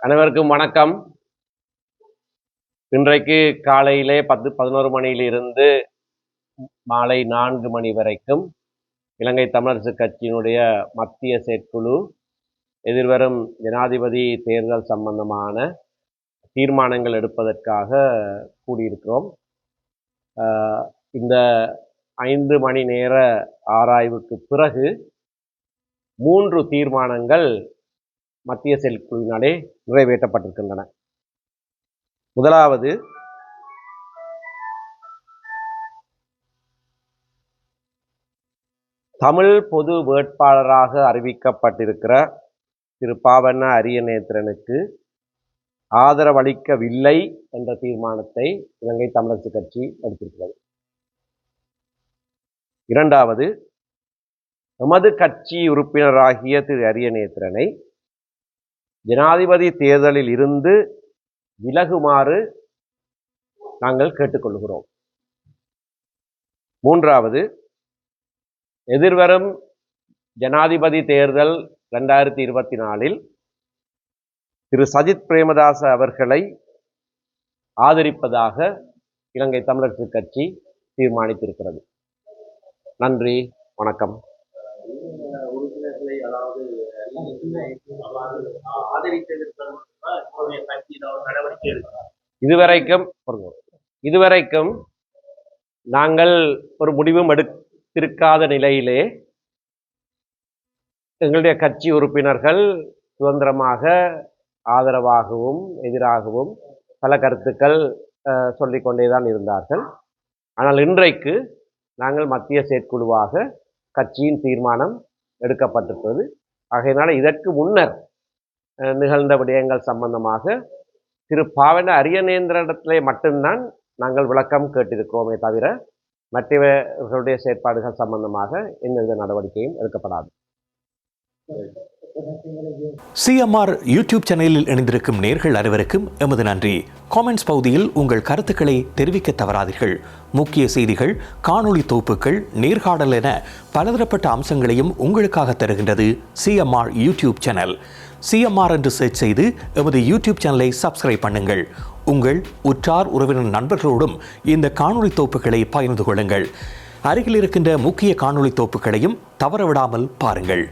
அனைவருக்கும் வணக்கம். இன்றைக்கு காலையிலே 10-11 மணியிலிருந்து மாலை 4 மணி வரைக்கும் இலங்கை தமிழரசு கட்சியினுடைய மத்திய செயற்குழு எதிர்வரும் ஜனாதிபதி தேர்தல் சம்பந்தமான தீர்மானங்கள் எடுப்பதற்காக கூடியிருக்கிறோம். இந்த 5 மணி நேர ஆராய்வுக்கு பிறகு 3 தீர்மானங்கள் மத்திய செயற்குழுவினாலே நிறைவேற்றப்பட்டிருக்கின்றன. முதலாவது, தமிழ் பொது வேட்பாளராக அறிவிக்கப்பட்டிருக்கிற திரு பாவண்ண அரியநேத்திரனுக்கு ஆதரவளிக்கவில்லை என்ற தீர்மானத்தை இலங்கை தமிழரசு கட்சி எடுத்திருக்கிறது. இரண்டாவது, எமது கட்சி உறுப்பினராகிய திரு அரியநேத்திரனை ஜனாதிபதி தேர்தலில் இருந்து விலகுமாறு நாங்கள் கேட்டுக்கொள்கிறோம். மூன்றாவது, எதிர்வரும் ஜனாதிபதி தேர்தல் 2024 திரு சஜித் பிரேமதாச அவர்களை ஆதரிப்பதாக இலங்கை தமிழரசு கட்சி தீர்மானித்திருக்கிறது. நன்றி, வணக்கம். இதுவரைக்கும் நாங்கள் ஒரு முடிவும் எடுத்திருக்காத நிலையிலே எங்களுடைய கட்சி உறுப்பினர்கள் சுதந்திரமாக ஆதரவாகவும் எதிராகவும் பல கருத்துக்கள் சொல்லிக்கொண்டேதான் இருந்தார்கள். ஆனால் இன்றைக்கு நாங்கள் மத்திய செயற்குழுவாக கட்சியின் தீர்மானம் எடுக்கப்பட்டிருக்கிறது. ஆகையினால இதற்கு முன்னர் நிகழ்ந்த விடயங்கள் சம்பந்தமாக திரு பாவண்ண அரியநேந்திரனிடத்திலே மட்டும்தான் நாங்கள் விளக்கம் கேட்டிருக்கிறோமே தவிர மற்றவர்களுடைய செயற்பாடுகள் சம்பந்தமாக எந்தவித நடவடிக்கையும் எடுக்கப்படாது. சிஎம்ஆர் யூடியூப் சேனலில் இணைந்திருக்கும் நேர்கள் அனைவருக்கும் எமது நன்றி. காமெண்ட்ஸ் பகுதியில் உங்கள் கருத்துக்களை தெரிவிக்க தவறாதீர்கள். முக்கிய செய்திகள், காணொளி தொகுப்புகள், நேர்காணல் என பலதரப்பட்ட அம்சங்களையும் உங்களுக்காக தருகின்றது சிஎம்ஆர் யூடியூப் சேனல். சிஎம்ஆர் என்று சர்ச் செய்து எமது யூடியூப் சேனலை சப்ஸ்கிரைப் பண்ணுங்கள். உங்கள் உற்றார் உறவினர் நண்பர்களோடும் இந்த காணொளி தொகுப்புகளை பகிர்ந்து கொள்ளுங்கள். அருகில் இருக்கின்ற முக்கிய காணொளி தொகுப்புகளையும் தவறவிடாமல் பாருங்கள்.